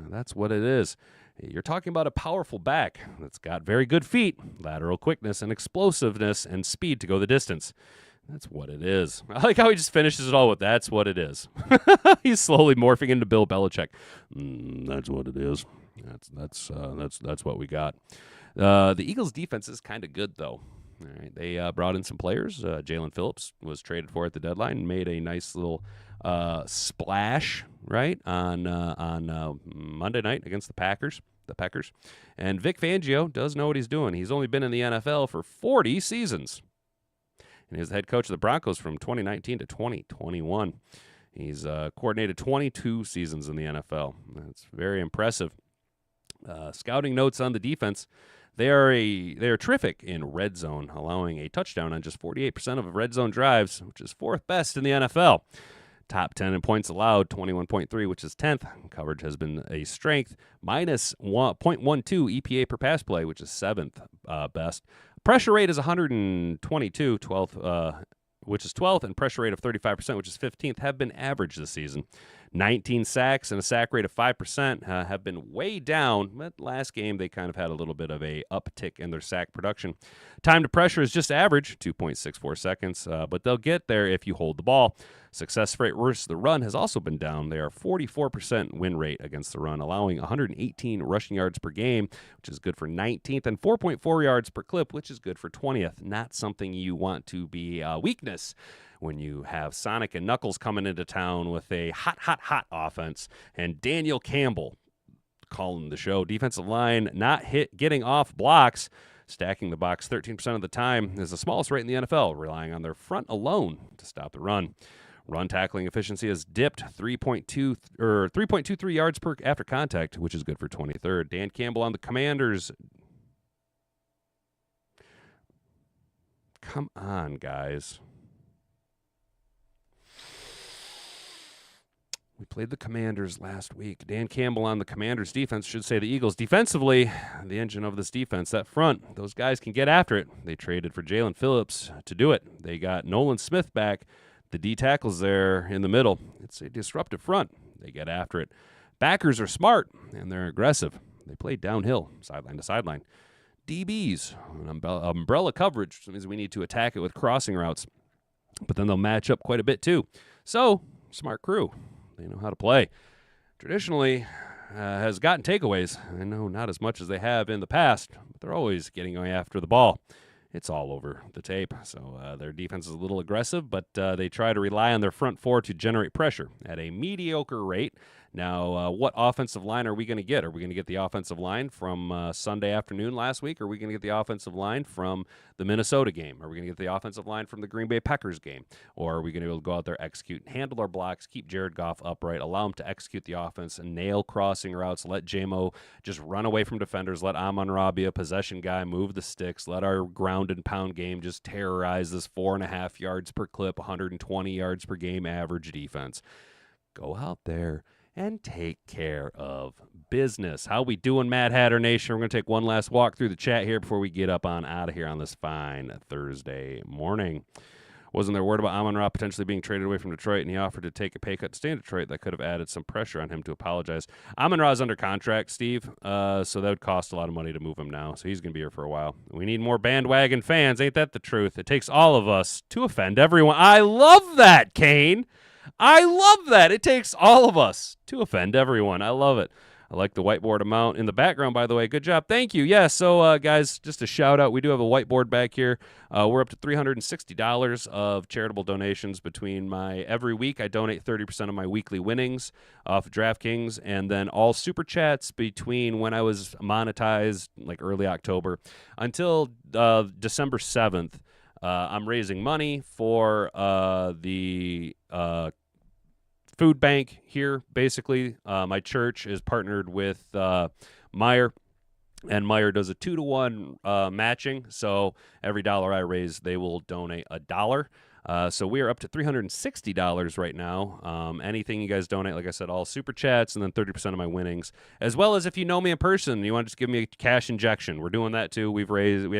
That's what it is. You're talking about a powerful back that's got very good feet, lateral quickness and explosiveness and speed to go the distance. That's what it is. I like how he just finishes it all with that's what it is. He's slowly morphing into Bill Belichick. That's what it is. That's what we got. The Eagles' defense is kind of good, though. All right, they brought in some players. Jalen Phillips was traded for at the deadline, made a nice little splash right on Monday night against the Packers. And Vic Fangio does know what he's doing. He's only been in the NFL for 40 seasons. And he's the head coach of the Broncos from 2019 to 2021. He's coordinated 22 seasons in the NFL. That's very impressive. Scouting notes on the defense. They are terrific in red zone, allowing a touchdown on just 48% of red zone drives, which is fourth best in the NFL. Top 10 in points allowed, 21.3, which is 10th. Coverage has been a strength, minus 0.12 EPA per pass play, which is 7th best. Pressure rate is 122, 12th, which is 12th, and pressure rate of 35%, which is 15th, have been average this season. 19 sacks and a sack rate of 5% have been way down. But last game, they kind of had a little bit of a uptick in their sack production. Time to pressure is just average, 2.64 seconds, but they'll get there if you hold the ball. Success rate versus the run has also been down. They are 44% win rate against the run, allowing 118 rushing yards per game, which is good for 19th, and 4.4 yards per clip, which is good for 20th. Not something you want to be a weakness when you have Sonic and Knuckles coming into town with a hot offense, and Daniel Campbell calling the show. Defensive line not getting off blocks, stacking the box 13% of the time is the smallest rate in the NFL, relying on their front alone to stop the run. Run tackling efficiency has dipped 3.23 yards per after contact, which is good for 23rd. Dan Campbell on the Commanders. Come on, guys. We played the Commanders last week. Dan Campbell on the Commanders defense should say the Eagles. Defensively, the engine of this defense, that front, those guys can get after it. They traded for Jalen Phillips to do it. They got Nolan Smith back. The D tackles there in the middle. It's a disruptive front. They get after it. Backers are smart, and they're aggressive. They play downhill, sideline to sideline. DBs, umbrella coverage, which means we need to attack it with crossing routes. But then they'll match up quite a bit too. So, smart crew. They know how to play. Traditionally, has gotten takeaways. I know not as much as they have in the past, but they're always getting after the ball. It's all over the tape. So their defense is a little aggressive, but they try to rely on their front four to generate pressure at a mediocre rate. Now, what offensive line are we going to get? Are we going to get the offensive line from Sunday afternoon last week? Or are we going to get the offensive line from the Minnesota game? Are we going to get the offensive line from the Green Bay Packers game? Or are we going to be able to go out there, execute, handle our blocks, keep Jared Goff upright, allow him to execute the offense, and nail crossing routes, let J-Mo just run away from defenders, let Amon-Ra be a possession guy, move the sticks, let our ground and pound game just terrorize this 4.5 yards per clip, 120 yards per game average defense. Go out there and take care of business. How we doing, Mad Hatter Nation? We're going to take one last walk through the chat here before we get up on out of here on this fine Thursday morning. Wasn't there word about Amon-Ra potentially being traded away from Detroit, and he offered to take a pay cut to stay in Detroit? That could have added some pressure on him to apologize. Amon-Ra is under contract, Steve, so that would cost a lot of money to move him now, so he's going to be here for a while. We need more bandwagon fans. Ain't that the truth? It takes all of us to offend everyone. I love that, Kane. I love that. It takes all of us to offend everyone. I love it. I like the whiteboard amount in the background, by the way. Good job. Thank you. Yeah, so, guys, just a shout-out. We do have a whiteboard back here. We're up to $360 of charitable donations between my every week. I donate 30% of my weekly winnings off of DraftKings, and then all Super Chats between when I was monetized, like early October, until December 7th. I'm raising money for the food bank here, basically. My church is partnered with Meyer, and Meyer does a 2-to-1 matching. So every dollar I raise, they will donate $1. So we are up to $360 right now. Anything you guys donate, like I said, all Super Chats, and then 30% of my winnings, as well as if you know me in person, you want to just give me a cash injection. We're doing that too. We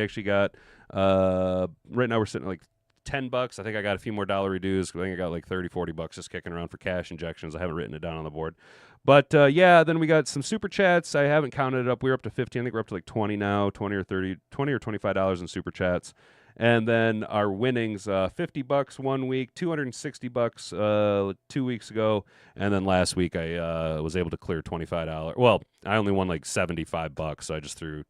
actually got, right now we're sitting at like $10. I think I got a few more dollar dues. I think I got like $30-$40 just kicking around for cash injections. I haven't written it down on the board. But yeah, then we got some Super Chats. I haven't counted it up. We're up to 15. I think we're up to like 20 now, 20 or $25 in Super Chats. And then our winnings, $50 1 week, $260 2 weeks ago, and then last week I was able to clear $25. Well, I only won like $75, so I just threw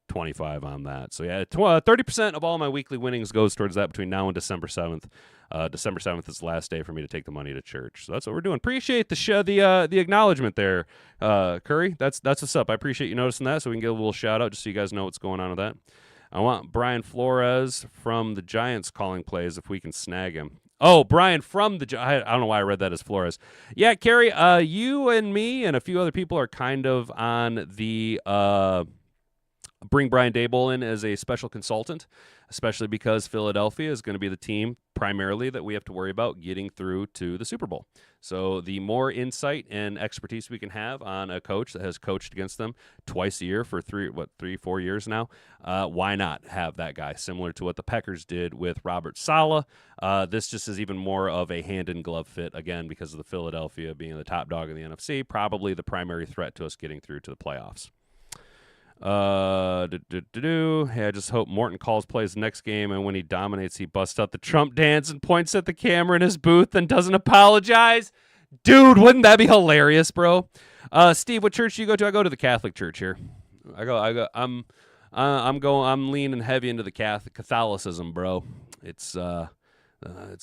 25 on that. So yeah, 30% of all my weekly winnings goes towards that between now and December 7th. December 7th is the last day for me to take the money to church. So that's what we're doing. Appreciate the acknowledgement there, Curry. That's what's up. I appreciate you noticing that, so we can get a little shout out just so you guys know what's going on with that. I want Brian Flores from the Giants calling plays if we can snag him. Oh, Brian from the Giants. I don't know why I read that as Flores. Yeah, Kerry, you and me and a few other people are kind of on the bring Brian Daboll in as a special consultant, especially because Philadelphia is going to be the team primarily that we have to worry about getting through to the Super Bowl. So the more insight and expertise we can have on a coach that has coached against them twice a year for 4 years now, why not have that guy? Similar to what the Packers did with Robert Saleh. This just is even more of a hand-in-glove fit, again, because of the Philadelphia being the top dog in the NFC, probably the primary threat to us getting through to the playoffs. Hey, I just hope Morton calls plays next game, and when he dominates, he busts out the Trump dance and points at the camera in his booth and doesn't apologize. Dude, wouldn't that be hilarious, bro? Steve, what church do you go to? I go to the Catholic Church here. I'm leaning heavy into the Catholicism, bro. It's the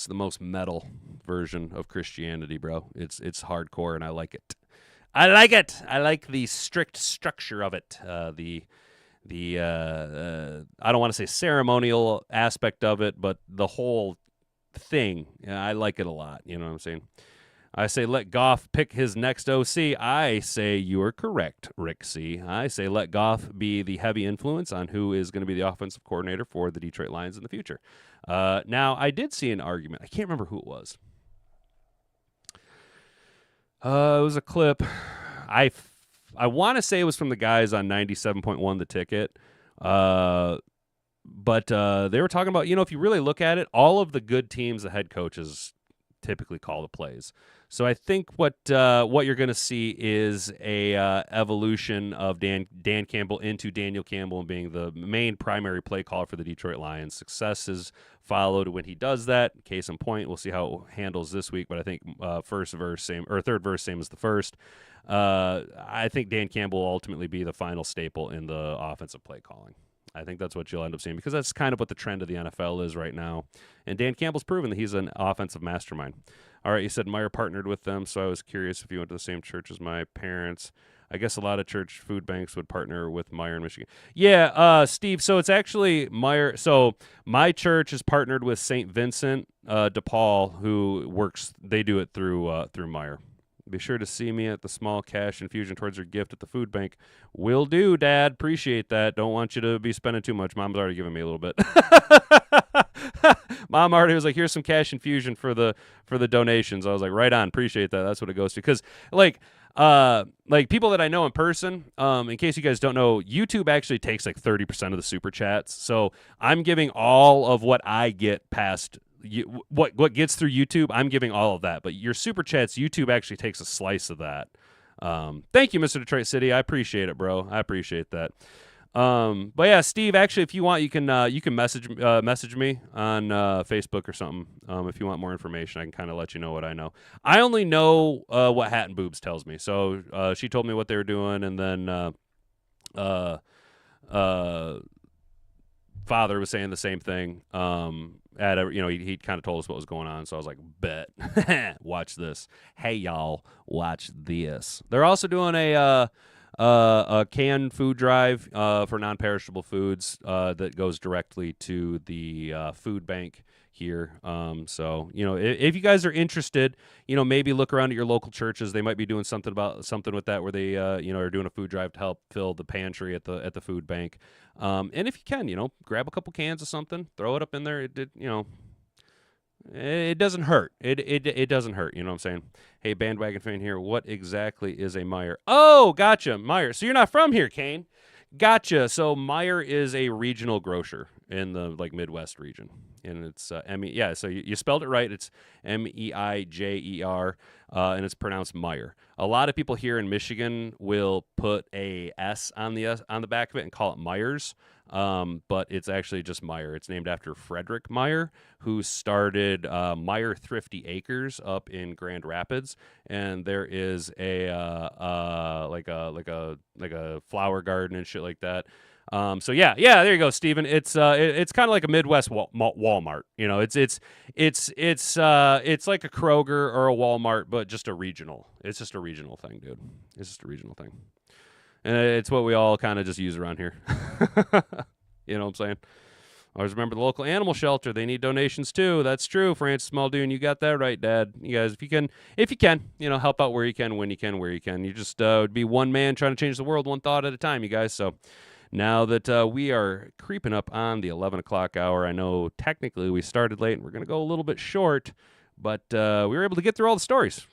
most metal version of Christianity, bro. It's hardcore, and I like it. I like it. I like the strict structure of it. I don't want to say ceremonial aspect of it, but the whole thing. I like it a lot. You know what I'm saying? I say let Goff pick his next OC. I say you are correct, Rick C. I say let Goff be the heavy influence on who is going to be the offensive coordinator for the Detroit Lions in the future. Now, I did see an argument. I can't remember who it was. It was a clip. I want to say it was from the guys on 97.1 The Ticket. But they were talking about, if you really look at it, all of the good teams, the head coaches typically call the plays. So I think what you're going to see is a evolution of Dan Campbell into Daniel Campbell and being the main primary play caller for the Detroit Lions. Success is followed when he does that. Case in point, we'll see how it handles this week, but I think third verse same as the first. I think Dan Campbell will ultimately be the final staple in the offensive play calling. I think that's what you'll end up seeing because that's kind of what the trend of the NFL is right now. And Dan Campbell's proven that he's an offensive mastermind. All right, you said Meyer partnered with them, so I was curious if you went to the same church as my parents. I guess a lot of church food banks would partner with Meyer in Michigan. Yeah, Steve, so it's actually Meyer. So my church is partnered with St. Vincent de Paul, who works, they do it through Meyer. Be sure to see me at the small cash infusion towards your gift at the food bank. Will do, Dad. Appreciate that. Don't want you to be spending too much. Mom's already giving me a little bit. Mom already was like, here's some cash infusion for the donations. I was like, right on. Appreciate that. That's what it goes to. Because like people that I know in person, in case you guys don't know, YouTube actually takes like 30% of the super chats. So I'm giving all of what I get past what gets through YouTube, I'm giving all of that. But your super chats, YouTube actually takes a slice of that. Thank you, Mr. Detroit City. I appreciate it, bro. I appreciate that. But yeah, Steve, actually, if you want, you can message me on Facebook or something. If you want more information, I can kind of let you know what I know. I only know what Hat and Boobs tells me. So she told me what they were doing, and then Father was saying the same thing. He kind of told us what was going on, so I was like, bet. Watch this. Hey, y'all, watch this. They're also doing a canned food drive for non-perishable foods that goes directly to the food bank here. So, if you guys are interested, maybe look around at your local churches. They might be doing something with that where they, are doing a food drive to help fill the pantry at the food bank. And if you can, grab a couple cans of something, throw it up in there. It doesn't hurt. It doesn't hurt. You know what I'm saying? Hey, bandwagon fan here. What exactly is a Meyer? Oh, gotcha. Meyer. So you're not from here, Kane. Gotcha. So Meyer is a regional grocer in the Midwest region. And it's so you spelled it right. It's Meijer, and it's pronounced Meyer. A lot of people here in Michigan will put a S on the back of it and call it Myers, but it's actually just Meyer. It's named after Frederick Meyer, who started Meyer Thrifty Acres up in Grand Rapids, and there is a flower garden and shit like that. So yeah, there you go, Steven. It's kind of like a Midwest Walmart. It's like a Kroger or a Walmart, but just a regional. It's just a regional thing, dude. It's just a regional thing. And it's what we all kind of just use around here. You know what I'm saying? Always remember the local animal shelter. They need donations too. That's true, Francis Muldoon. You got that right, Dad. You guys, if you can, help out where you can, when you can, where you can. You just would be one man trying to change the world one thought at a time, you guys. So now that we are creeping up on the 11 o'clock hour, I know technically we started late and we're going to go a little bit short, but we were able to get through all the stories.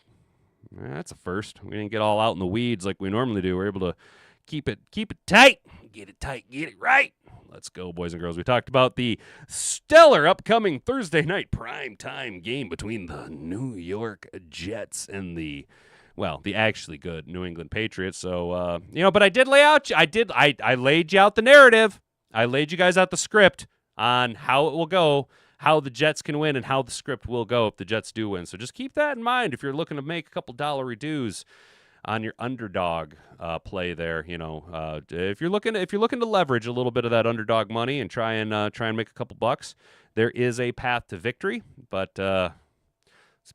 That's a first. We didn't get all out in the weeds like we normally do. We're able to keep it tight. Get it tight, get it right. Let's go, boys and girls. We talked about the stellar upcoming Thursday night primetime game between the New York Jets and the actually good New England Patriots. So, but I did lay out, I laid you out the narrative. I laid you guys out the script on how it will go, how the Jets can win, and how the script will go if the Jets do win. So just keep that in mind if you're looking to make a couple dollar dues on your underdog play there. If you're looking to leverage a little bit of that underdog money and try and make a couple bucks, there is a path to victory. But let's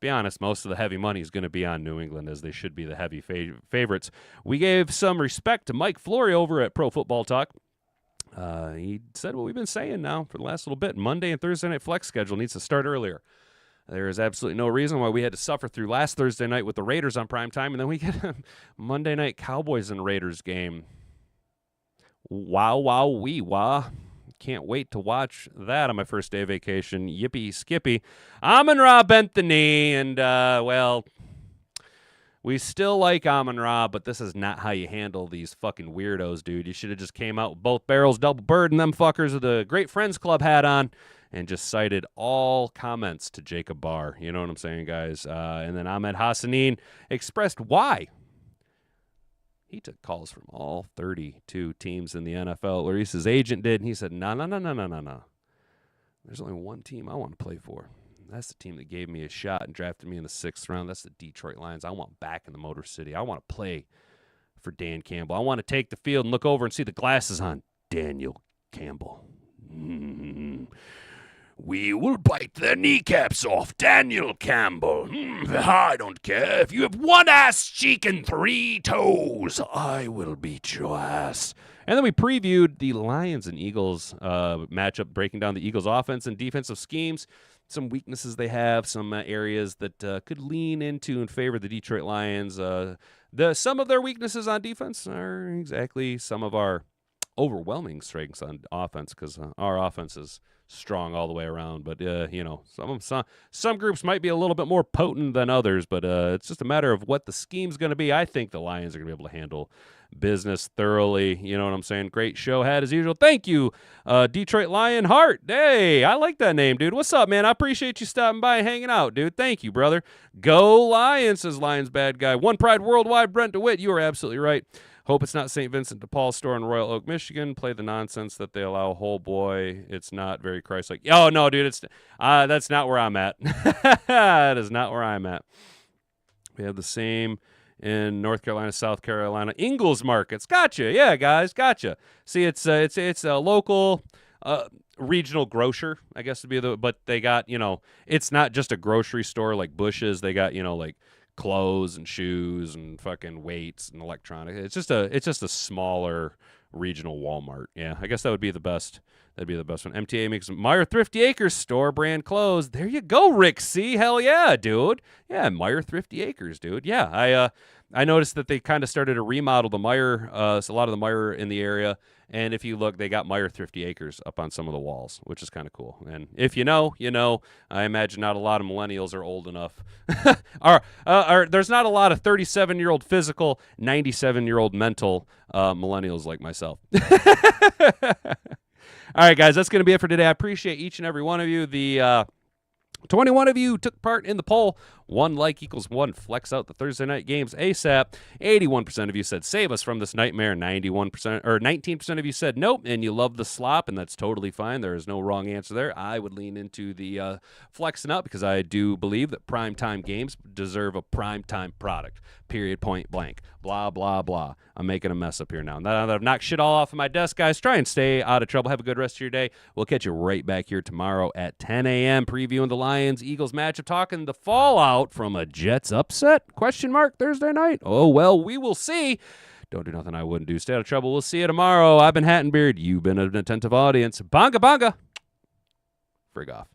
be honest, most of the heavy money is going to be on New England, as they should be the heavy favorites. We gave some respect to Mike Flory over at Pro Football Talk. He said what we've been saying now for the last little bit. Monday and Thursday night flex schedule needs to start earlier. There is absolutely no reason why we had to suffer through last Thursday night with the Raiders on primetime, and then we get a Monday night Cowboys and Raiders game. Wow, wee, wah. Can't wait to watch that on my first day of vacation. Yippee skippy. Amon-Ra bent the knee, and, we still like Amon-Ra, but this is not how you handle these fucking weirdos, dude. You should have just came out with both barrels, double bird, and them fuckers with the Great Friends Club hat on, and just cited all comments to Jacob Barr. You know what I'm saying, guys? And then Ahmed Hassanin expressed why he took calls from all 32 teams in the NFL, or at least his agent did, and he said, no. There's only one team I want to play for. That's the team that gave me a shot and drafted me in the 6th round. That's the Detroit Lions. I want back in the Motor City. I want to play for Dan Campbell. I want to take the field and look over and see the glasses on Daniel Campbell. We will bite their kneecaps off, Daniel Campbell. I don't care if you have one ass cheek and 3 toes. I will beat your ass. And then we previewed the Lions and Eagles matchup, breaking down the Eagles' offense and defensive schemes, some weaknesses they have, some areas that could lean into and favor the Detroit Lions. Some of their weaknesses on defense are exactly some of our overwhelming strengths on offense, because our offense is strong all the way around. But some groups might be a little bit more potent than others, but it's just a matter of what the scheme's going to be. I think the Lions are going to be able to handle business thoroughly. You know what I'm saying? Great show had as usual. Thank you, Detroit Lion Heart. Hey, I like that name, dude. What's up, man? I appreciate you stopping by and hanging out, dude. Thank you, brother. Go Lions, says Lions bad guy. One Pride Worldwide, Brent DeWitt. You are absolutely right. Hope it's not St. Vincent de Paul store in Royal Oak, Michigan. Play the nonsense that they allow. Whole boy, it's not very Christ-like. Oh, no, dude, that's not where I'm at. That is not where I'm at. We have the same in North Carolina, South Carolina, Ingalls markets. Gotcha. Yeah, guys, gotcha. See, it's a local regional grocer, I guess, to be but they got, it's not just a grocery store like Bush's. They got, like clothes and shoes and fucking weights and electronics. It's just a smaller regional Walmart. Yeah, I guess that would be the best. That'd be the best one. MTA makes Meyer Thrifty Acres store brand clothes. There you go, Rick C. Hell yeah, dude. Yeah, Meyer Thrifty Acres, dude. Yeah, I noticed that they kind of started to remodel the Meyer, a lot of the Meyer in the area. And if you look, they got Meyer Thrifty Acres up on some of the walls, which is kind of cool. And if you know, you know. I imagine not a lot of millennials are old enough. There's not a lot of 37-year-old physical, 97-year-old mental millennials like myself. All right, guys, that's going to be it for today. I appreciate each and every one of you. The 21 of you took part in the poll. 1 like equals 1 flex out the Thursday night games ASAP. 81% of you said save us from this nightmare. 19% of you said nope, and you love the slop, and that's totally fine. There is no wrong answer there. I would lean into the flexing up because I do believe that primetime games deserve a primetime product. Period, point blank. Blah, blah, blah. I'm making a mess up here now. Now that I've knocked shit all off of my desk, guys, try and stay out of trouble. Have a good rest of your day. We'll catch you right back here tomorrow at 10 a.m. previewing the Lions-Eagles matchup, talking the fallout from a Jets upset? Thursday night. Oh, well, we will see. Don't do nothing I wouldn't do. Stay out of trouble. We'll see you tomorrow. I've been Hat and Beard. You've been an attentive audience. Bonga, bonga. Frig off.